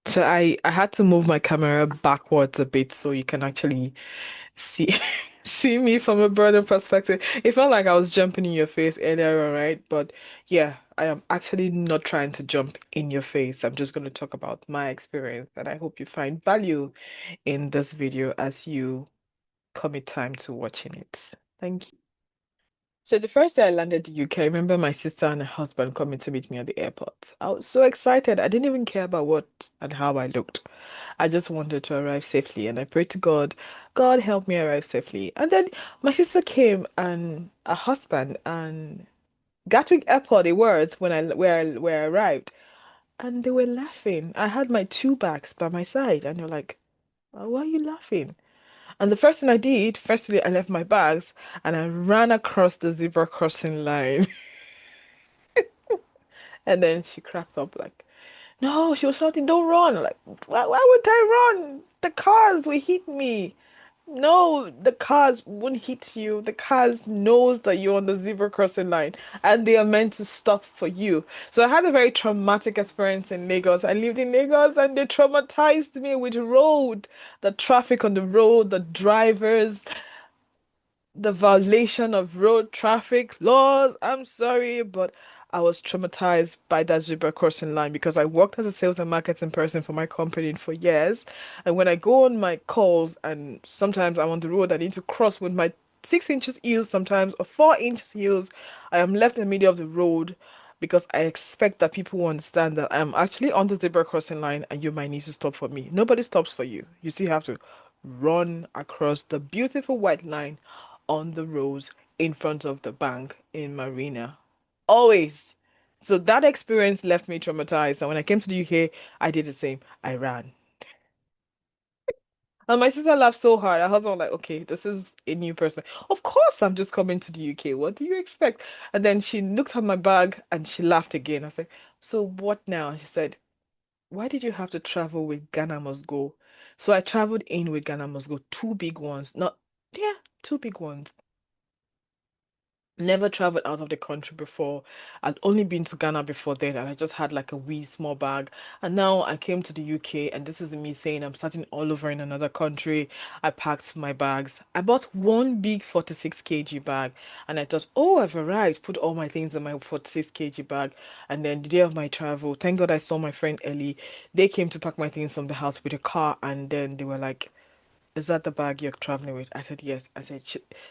So I had to move my camera backwards a bit so you can actually see see me from a broader perspective. It felt like I was jumping in your face earlier on, right? But yeah, I am actually not trying to jump in your face. I'm just going to talk about my experience, and I hope you find value in this video as you commit time to watching it. Thank you. So the first day I landed the UK, I remember my sister and her husband coming to meet me at the airport. I was so excited. I didn't even care about what and how I looked. I just wanted to arrive safely, and I prayed to God, God help me arrive safely. And then my sister came and her husband and Gatwick Airport it was when I arrived, and they were laughing. I had my two bags by my side, and they're like, why are you laughing?" And the first thing I did, firstly, I left my bags and I ran across the zebra crossing line. And then she cracked up like, no, she was shouting, don't run. I'm like, why would I run? The cars will hit me. No, the cars won't hit you. The cars knows that you're on the zebra crossing line and they are meant to stop for you. So I had a very traumatic experience in Lagos. I lived in Lagos and they traumatized me with road, the traffic on the road, the drivers, the violation of road traffic laws. I'm sorry, but I was traumatized by that zebra crossing line because I worked as a sales and marketing person for my company for years. And when I go on my calls and sometimes I'm on the road, I need to cross with my 6 inches heels sometimes or 4 inches heels. I am left in the middle of the road because I expect that people will understand that I'm actually on the zebra crossing line and you might need to stop for me. Nobody stops for you. You still have to run across the beautiful white line on the roads in front of the bank in Marina. Always. So that experience left me traumatized. And when I came to the UK, I did the same. I ran. And my sister laughed so hard. Her husband was like, okay, this is a new person. Of course, I'm just coming to the UK. What do you expect? And then she looked at my bag and she laughed again. I said, so what now? And she said, why did you have to travel with Ghana Must Go? So I traveled in with Ghana Must Go, two big ones. Not, yeah, two big ones. Never traveled out of the country before. I'd only been to Ghana before then, and I just had like a wee small bag. And now I came to the UK, and this is me saying I'm starting all over in another country. I packed my bags. I bought one big 46 kg bag, and I thought, oh, I've arrived. Put all my things in my 46 kg bag. And then the day of my travel, thank God I saw my friend Ellie. They came to pack my things from the house with a car, and then they were like, is that the bag you're traveling with? I said, yes. I said,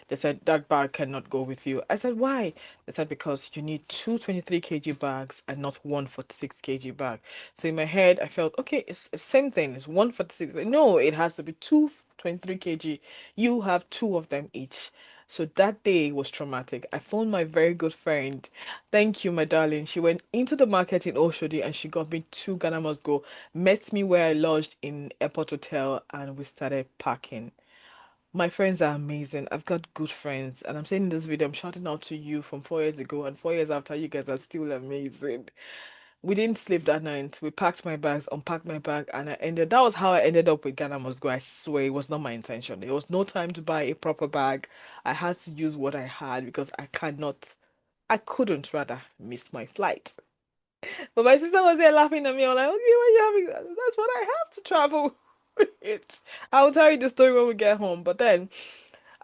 they said, that bag cannot go with you. I said, why? They said, because you need two 23 kg bags and not one 46 kg bag. So in my head, I felt, okay, it's the same thing. It's one 46. No, it has to be two 23 kg. You have two of them each. So that day was traumatic. I phoned my very good friend. Thank you, my darling. She went into the market in Oshodi and she got me two Ghana Must Go, met me where I lodged in Airport Hotel, and we started packing. My friends are amazing. I've got good friends, and I'm saying in this video, I'm shouting out to you from 4 years ago, and 4 years after, you guys are still amazing. We didn't sleep that night. We packed my bags, unpacked my bag, and I ended. That was how I ended up with Ghana Must Go. I swear it was not my intention. There was no time to buy a proper bag. I had to use what I had because I couldn't rather miss my flight. But my sister was there laughing at me. I was like, okay, what you having? That's what I have to travel with. I'll tell you the story when we get home. But then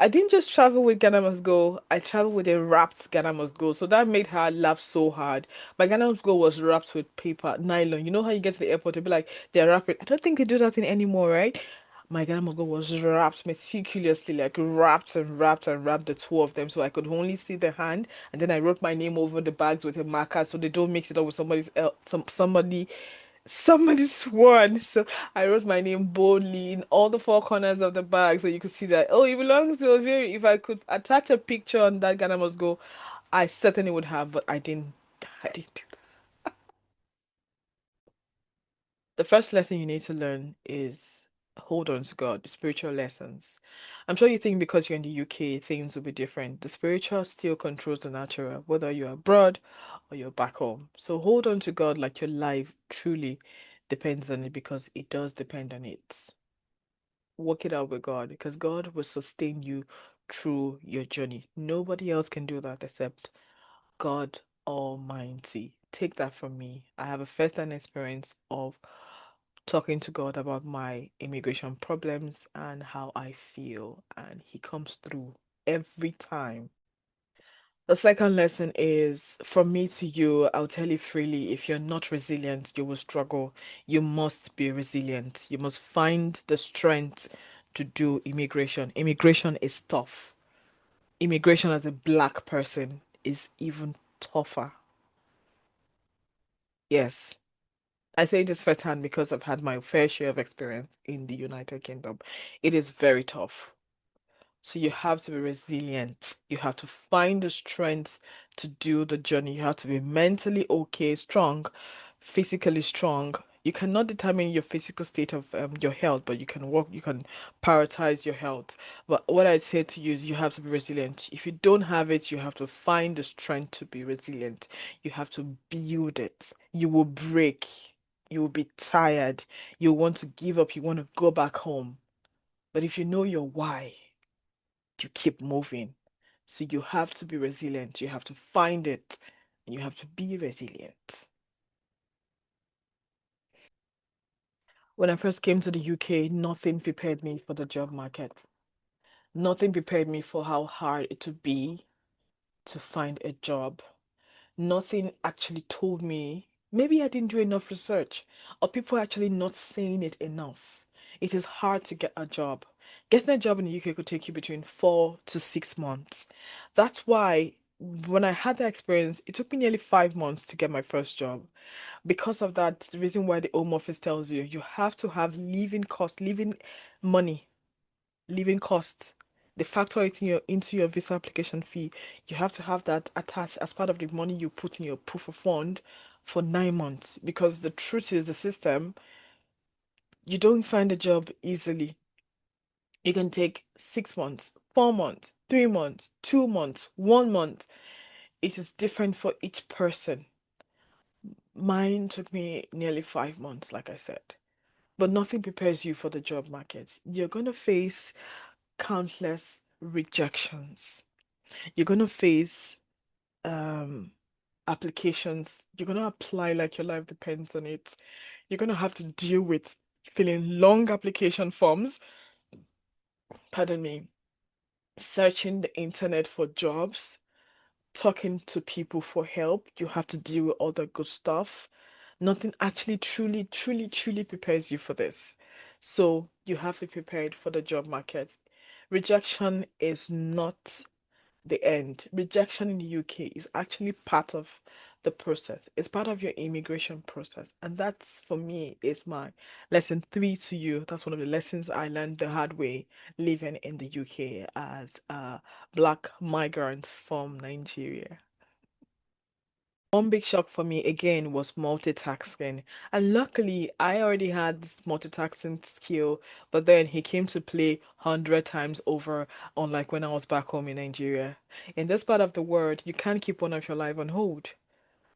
I didn't just travel with Ghana Must Go. I traveled with a wrapped Ghana Must Go. So that made her laugh so hard. My Ghana Must Go was wrapped with paper, nylon. You know how you get to the airport, you'll be like, they're wrapping. I don't think they do that in anymore, right? My Ghana Must Go was wrapped meticulously, like wrapped and wrapped and wrapped the two of them so I could only see the hand. And then I wrote my name over the bags with a marker so they don't mix it up with somebody's else, somebody's one. So I wrote my name boldly in all the four corners of the bag so you could see that, oh, it belongs to Oviri. If I could attach a picture on that Ghana Must Go, I certainly would have, but I didn't. I didn't do that. The first lesson you need to learn is hold on to God, spiritual lessons. I'm sure you think because you're in the UK, things will be different. The spiritual still controls the natural, whether you're abroad or you're back home. So hold on to God like your life truly depends on it because it does depend on it. Work it out with God because God will sustain you through your journey. Nobody else can do that except God Almighty. Take that from me. I have a first-hand experience of talking to God about my immigration problems and how I feel, and He comes through every time. The second lesson is from me to you. I'll tell you freely, if you're not resilient, you will struggle. You must be resilient. You must find the strength to do immigration. Immigration is tough. Immigration as a black person is even tougher. Yes. I say this firsthand because I've had my fair share of experience in the United Kingdom. It is very tough. So you have to be resilient. You have to find the strength to do the journey. You have to be mentally okay, strong, physically strong. You cannot determine your physical state of your health, but you can work, you can prioritize your health. But what I'd say to you is you have to be resilient. If you don't have it, you have to find the strength to be resilient. You have to build it. You will break. You will be tired. You want to give up. You want to go back home. But if you know your why, you keep moving. So you have to be resilient. You have to find it and you have to be resilient. When I first came to the UK, nothing prepared me for the job market. Nothing prepared me for how hard it would be to find a job. Nothing actually told me, maybe I didn't do enough research, or people are actually not saying it enough. It is hard to get a job. Getting a job in the UK could take you between 4 to 6 months. That's why when I had that experience, it took me nearly 5 months to get my first job. Because of that, the reason why the Home Office tells you you have to have living cost, living money, living costs. They factor it in into your visa application fee. You have to have that attached as part of the money you put in your proof of fund for 9 months. Because the truth is, the system, you don't find a job easily. You can take 6 months, 4 months, 3 months, 2 months, 1 month. It is different for each person. Mine took me nearly 5 months, like I said. But nothing prepares you for the job market. You're going to face countless rejections. You're going to face um applications. You're going to apply like your life depends on it. You're going to have to deal with filling long application forms, pardon me, searching the internet for jobs, talking to people for help. You have to deal with all the good stuff. Nothing actually truly, truly, truly prepares you for this. So you have to be prepared for the job market. Rejection is not the end. Rejection in the UK is actually part of the process. It's part of your immigration process. And that's for me is my lesson three to you. That's one of the lessons I learned the hard way living in the UK as a black migrant from Nigeria. One big shock for me again was multitasking. And luckily, I already had this multitasking skill, but then he came to play 100 times over, unlike when I was back home in Nigeria. In this part of the world, you can't keep one of your life on hold.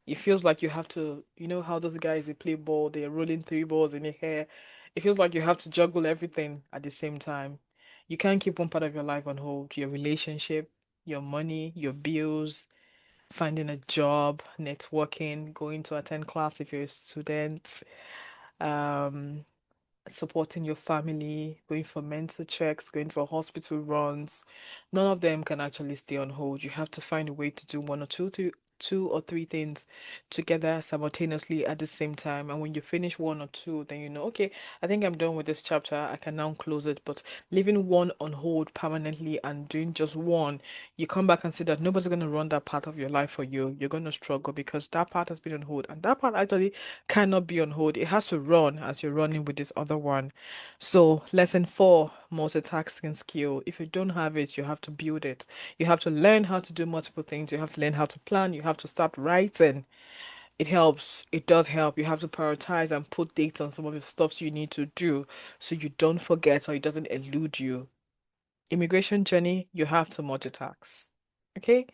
It feels like you have to, you know how those guys they play ball, they're rolling three balls in the air. It feels like you have to juggle everything at the same time. You can't keep one part of your life on hold. Your relationship, your money, your bills, finding a job, networking, going to attend class if you're a student, um, supporting your family, going for mental checks, going for hospital runs. None of them can actually stay on hold. You have to find a way to do one or two or three things together simultaneously at the same time. And when you finish one or two, then you know, okay, I think I'm done with this chapter. I can now close it. But leaving one on hold permanently and doing just one, you come back and see that nobody's going to run that part of your life for you. You're going to struggle because that part has been on hold. And that part actually cannot be on hold. It has to run as you're running with this other one. So, lesson four, multitasking skill. If you don't have it, you have to build it. You have to learn how to do multiple things. You have to learn how to plan. You have to start writing. It helps. It does help. You have to prioritize and put dates on some of the stuff you need to do so you don't forget or it doesn't elude you. Immigration journey, you have to multitask. Okay?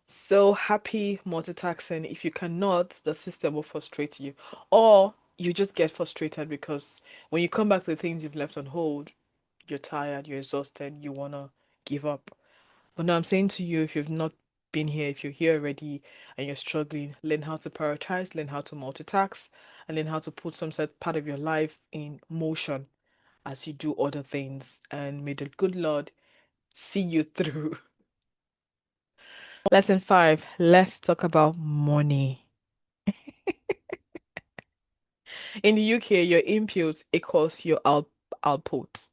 So happy multitasking. If you cannot, the system will frustrate you. Or you just get frustrated because when you come back to the things you've left on hold, you're tired, you're exhausted, you wanna give up. But now I'm saying to you, if you've not been here, if you're here already and you're struggling, learn how to prioritize, learn how to multitask, and then how to put some set part of your life in motion as you do other things. And may the good Lord see you through. Lesson 5. Let's talk about money. In the UK, your input equals your output.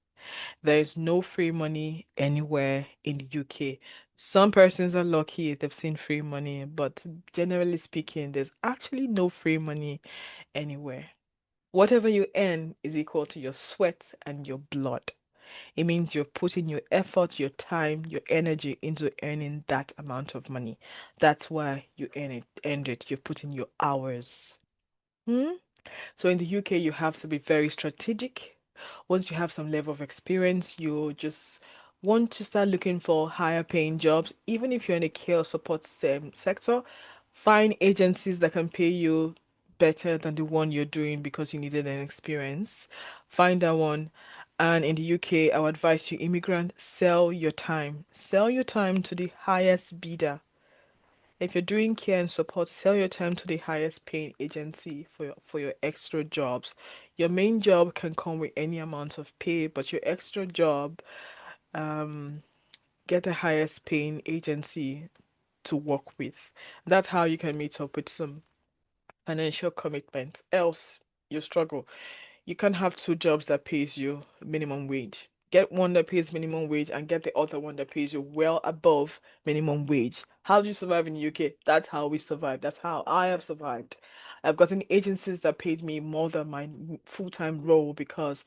There is no free money anywhere in the UK. Some persons are lucky if they've seen free money, but generally speaking, there's actually no free money anywhere. Whatever you earn is equal to your sweat and your blood. It means you're putting your effort, your time, your energy into earning that amount of money. That's why you earned it. You're putting your hours. Hmm? So in the UK, you have to be very strategic. Once you have some level of experience, you just want to start looking for higher paying jobs. Even if you're in a care support sector, find agencies that can pay you better than the one you're doing because you needed an experience. Find that one. And in the UK, I would advise you, immigrant, sell your time. Sell your time to the highest bidder. If you're doing care and support, sell your time to the highest paying agency for your extra jobs. Your main job can come with any amount of pay, but your extra job, um, get the highest paying agency to work with. That's how you can meet up with some financial commitments. Else, you struggle. You can't have two jobs that pays you minimum wage. Get one that pays minimum wage and get the other one that pays you well above minimum wage. How do you survive in the UK? That's how we survive. That's how I have survived. I've gotten agencies that paid me more than my full-time role because,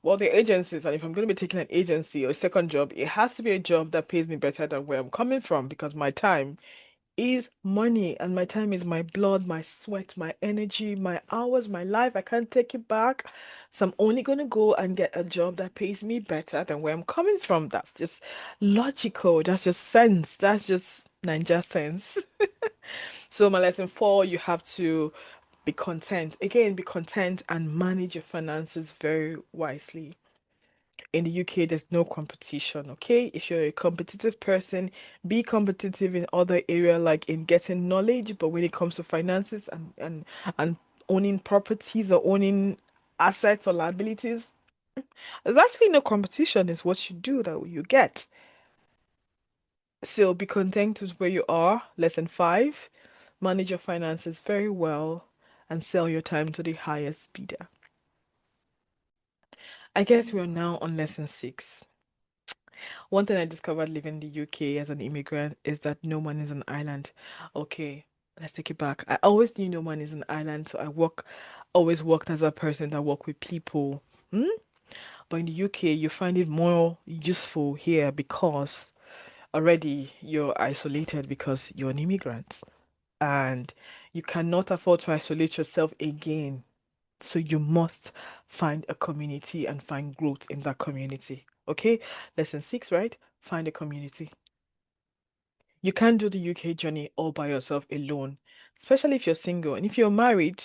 well, the agencies, and if I'm going to be taking an agency or a second job, it has to be a job that pays me better than where I'm coming from because my time is money, and my time is my blood, my sweat, my energy, my hours, my life. I can't take it back. So I'm only going to go and get a job that pays me better than where I'm coming from. That's just logical. That's just sense. That's just Ninja sense. So my lesson 4, you have to be content. Again, be content and manage your finances very wisely. In the UK, there's no competition, okay? If you're a competitive person, be competitive in other area like in getting knowledge, but when it comes to finances and owning properties or owning assets or liabilities, there's actually no competition. It's what you do that you get. So be content with where you are. Lesson 5, manage your finances very well and sell your time to the highest bidder. I guess we are now on lesson 6. One thing I discovered living in the UK as an immigrant is that no man is an island. Okay, let's take it back. I always knew no man is an island, so always worked as a person that work with people. Hmm? But in the UK, you find it more useful here because already you're isolated because you're an immigrant and you cannot afford to isolate yourself again. So you must find a community and find growth in that community. Okay? Lesson 6, right? Find a community. You can't do the UK journey all by yourself alone, especially if you're single. And if you're married,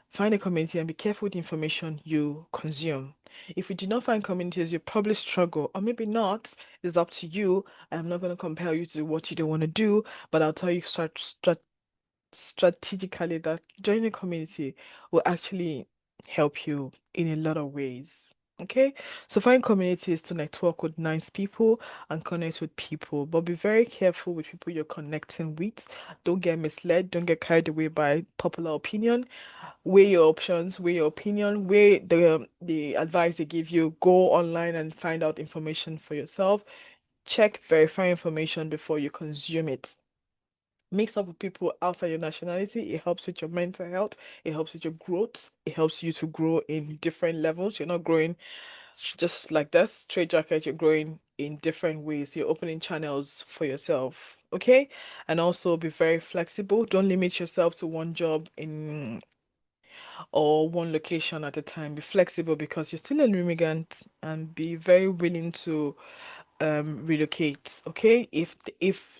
find a community and be careful with the information you consume. If you do not find communities, you probably struggle, or maybe not. It's up to you. I'm not going to compel you to do what you don't want to do, but I'll tell you strategically that joining a community will actually help you in a lot of ways. Okay, so find communities to network with nice people and connect with people, but be very careful with people you're connecting with. Don't get misled, don't get carried away by popular opinion. Weigh your options, weigh your opinion, weigh the advice they give you. Go online and find out information for yourself. Check, verify information before you consume it. Mix up with people outside your nationality. It helps with your mental health. It helps with your growth. It helps you to grow in different levels. You're not growing just like this, straight jacket. You're growing in different ways. You're opening channels for yourself. Okay. And also be very flexible. Don't limit yourself to one job in or one location at a time. Be flexible because you're still an immigrant and be very willing to relocate. Okay, if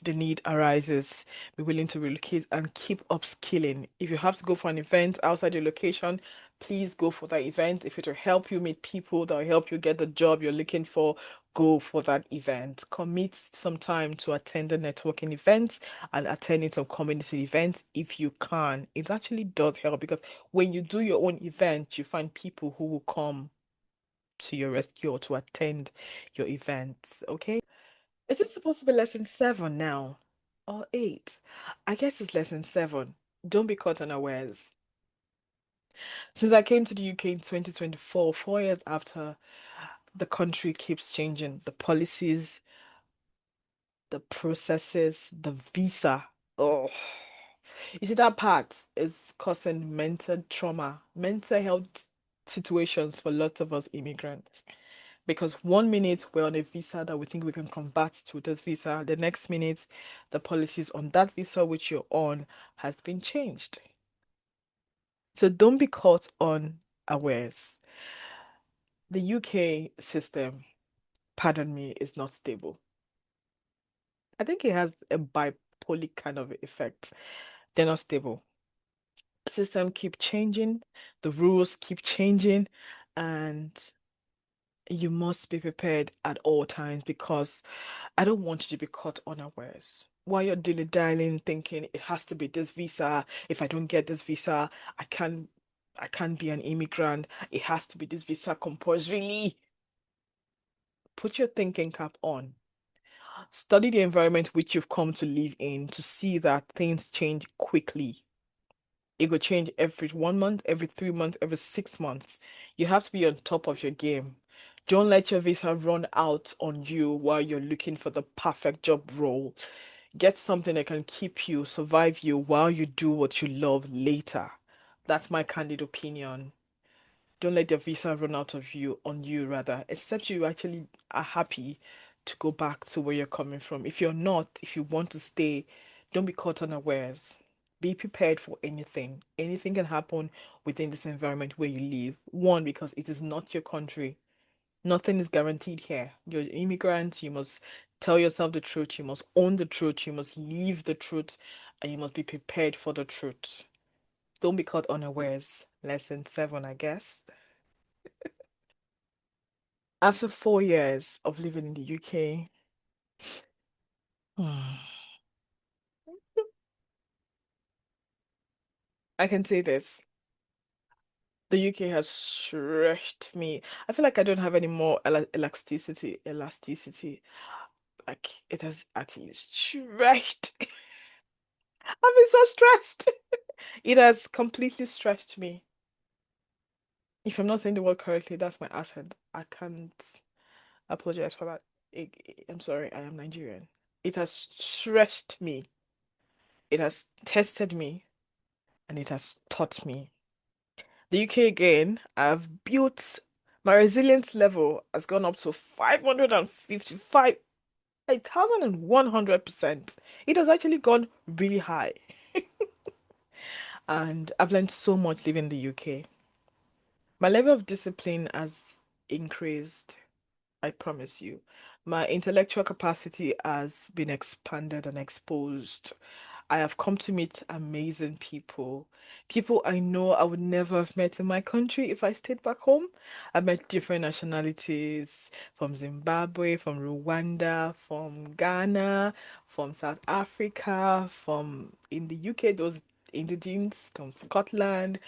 the need arises, be willing to relocate and keep upskilling. If you have to go for an event outside your location, please go for that event. If it will help you meet people that will help you get the job you're looking for, go for that event. Commit some time to attend the networking events and attending some community events if you can. It actually does help because when you do your own event, you find people who will come to your rescue or to attend your events. Okay. Is it supposed to be lesson seven now? Or eight? I guess it's lesson seven. Don't be caught unawares. Since I came to the UK in 2024, 4 years after, the country keeps changing. The policies, the processes, the visa. Oh, you see, that part is causing mental trauma, mental health situations for lots of us immigrants. Because 1 minute we're on a visa that we think we can convert to this visa, the next minute the policies on that visa which you're on has been changed. So don't be caught unawares. The UK system, pardon me, is not stable. I think it has a bipolar kind of effect. They're not stable. System keep changing, the rules keep changing, and you must be prepared at all times because I don't want you to be caught unawares. While you're dilly dallying, thinking it has to be this visa. If I don't get this visa, I can't I can't be an immigrant. It has to be this visa compulsorily. Put your thinking cap on. Study the environment which you've come to live in to see that things change quickly. It will change every 1 month, every 3 months, every 6 months. You have to be on top of your game. Don't let your visa run out on you while you're looking for the perfect job role. Get something that can keep you, survive you while you do what you love later. That's my candid opinion. Don't let your visa run out of you on you rather, except you actually are happy to go back to where you're coming from. If you're not, if you want to stay, don't be caught unawares. Be prepared for anything. Anything can happen within this environment where you live. One, because it is not your country. Nothing is guaranteed here. You're an immigrant, you must tell yourself the truth, you must own the truth, you must live the truth, and you must be prepared for the truth. Don't be caught unawares. Lesson seven, I guess. After 4 years of living in the UK, I can say this. The UK has stretched me. I feel like I don't have any more elasticity. Like it has actually stretched. I've been so stretched. It has completely stretched me. If I'm not saying the word correctly, that's my accent. I can't apologize for that. I'm sorry, I am Nigerian. It has stretched me. It has tested me and it has taught me. The UK again, I've built my resilience level has gone up to 555, 1,100%. It has actually gone really high. And I've learned so much living in the UK. My level of discipline has increased, I promise you. My intellectual capacity has been expanded and exposed. I have come to meet amazing people. People I know I would never have met in my country if I stayed back home. I met different nationalities from Zimbabwe, from Rwanda, from Ghana, from South Africa, from in the UK, those indigenes from Scotland,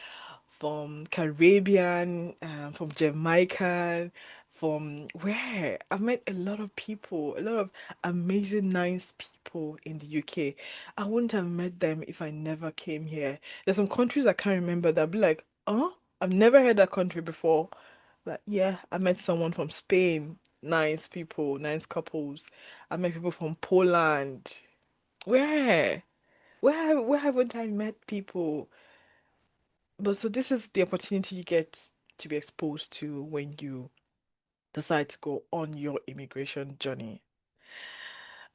from Caribbean, from Jamaica, from where I've met a lot of people, a lot of amazing, nice people in the UK. I wouldn't have met them if I never came here. There's some countries I can't remember that I'd be like, oh, I've never heard that country before. Like, yeah, I met someone from Spain, nice people, nice couples. I met people from Poland. Where? Where haven't I met people? But so this is the opportunity you get to be exposed to when you decide to go on your immigration journey.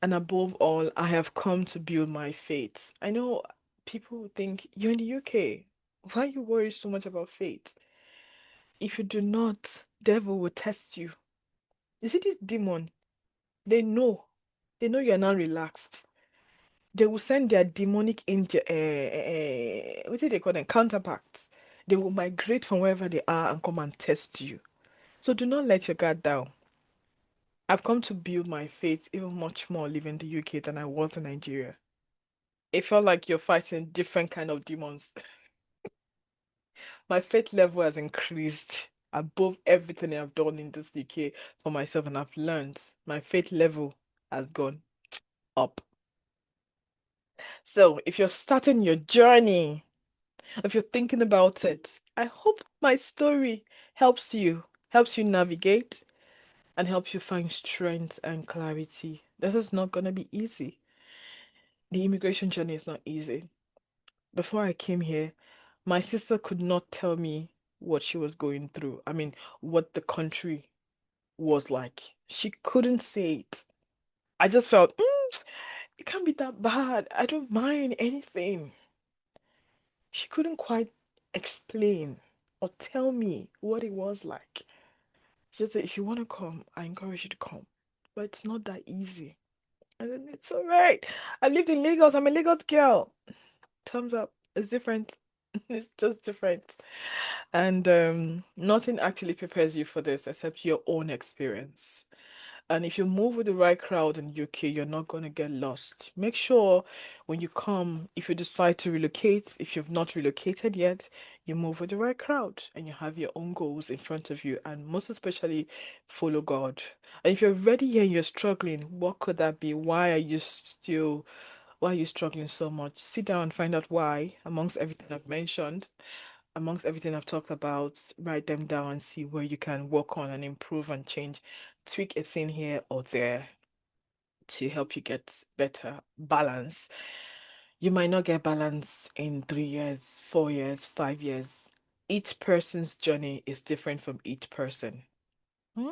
And above all, I have come to build my faith. I know people think you're in the UK. Why you worry so much about faith? If you do not, devil will test you. You see this demon, they know. They know you're not relaxed. They will send their demonic angel, what do they call them? Counterparts They will migrate from wherever they are and come and test you. So do not let your guard down. I've come to build my faith even much more living in the UK than I was in Nigeria. It felt like you're fighting different kind of demons. My faith level has increased above everything I've done in this UK for myself, and I've learned my faith level has gone up. So if you're starting your journey, if you're thinking about it, I hope my story helps you navigate and helps you find strength and clarity. This is not gonna be easy. The immigration journey is not easy. Before I came here, my sister could not tell me what she was going through. I mean, what the country was like. She couldn't say it. I just felt, it can't be that bad. I don't mind anything. She couldn't quite explain or tell me what it was like. She just said, if you want to come, I encourage you to come. But it's not that easy. And then it's all right. I lived in Lagos. I'm a Lagos girl. Thumbs up. It's different. It's just different. And nothing actually prepares you for this except your own experience. And if you move with the right crowd in UK, you're not going to get lost. Make sure when you come, if you decide to relocate, if you've not relocated yet, you move with the right crowd and you have your own goals in front of you. And most especially, follow God. And if you're ready here and you're struggling, what could that be? Why are you struggling so much? Sit down and find out why, amongst everything I've mentioned, amongst everything I've talked about, write them down and see where you can work on and improve and change, tweak a thing here or there to help you get better balance. You might not get balance in 3 years, 4 years, 5 years. Each person's journey is different from each person. Hmm?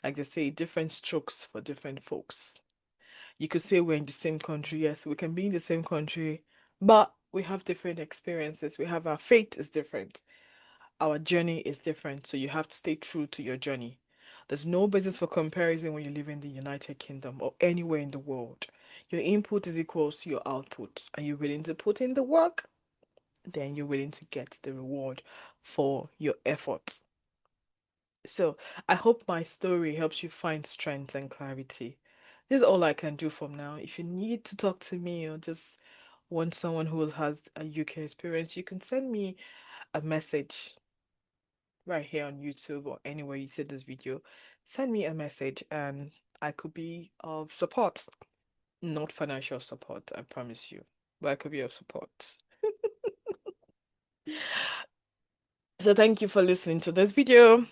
Like they say, different strokes for different folks. You could say we're in the same country. Yes, we can be in the same country, but we have different experiences. We have our fate is different. Our journey is different, so you have to stay true to your journey. There's no basis for comparison when you live in the United Kingdom or anywhere in the world. Your input is equals to your output. Are you willing to put in the work? Then you're willing to get the reward for your efforts. So I hope my story helps you find strength and clarity. This is all I can do from now. If you need to talk to me or just want someone who has a UK experience, you can send me a message right here on YouTube or anywhere you see this video. Send me a message and I could be of support. Not financial support, I promise you, but I could be of support. So thank you for listening to this video.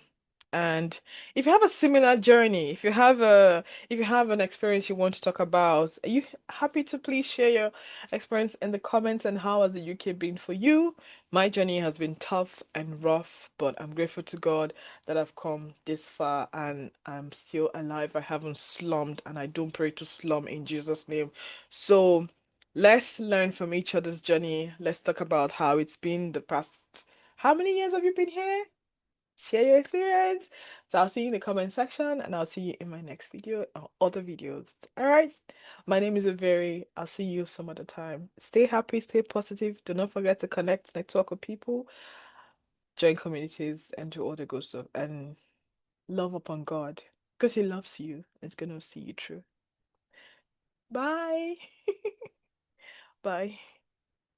And if you have a similar journey, if you have an experience you want to talk about, are you happy to please share your experience in the comments and how has the UK been for you? My journey has been tough and rough, but I'm grateful to God that I've come this far and I'm still alive. I haven't slummed and I don't pray to slum in Jesus' name. So let's learn from each other's journey. Let's talk about how it's been the past. How many years have you been here? Share your experience. So I'll see you in the comment section and I'll see you in my next video or other videos. All right. My name is Averi. I'll see you some other time. Stay happy, stay positive. Do not forget to connect, network with people, join communities, and do all the good stuff. And love upon God because He loves you. It's going to see you through. Bye. Bye.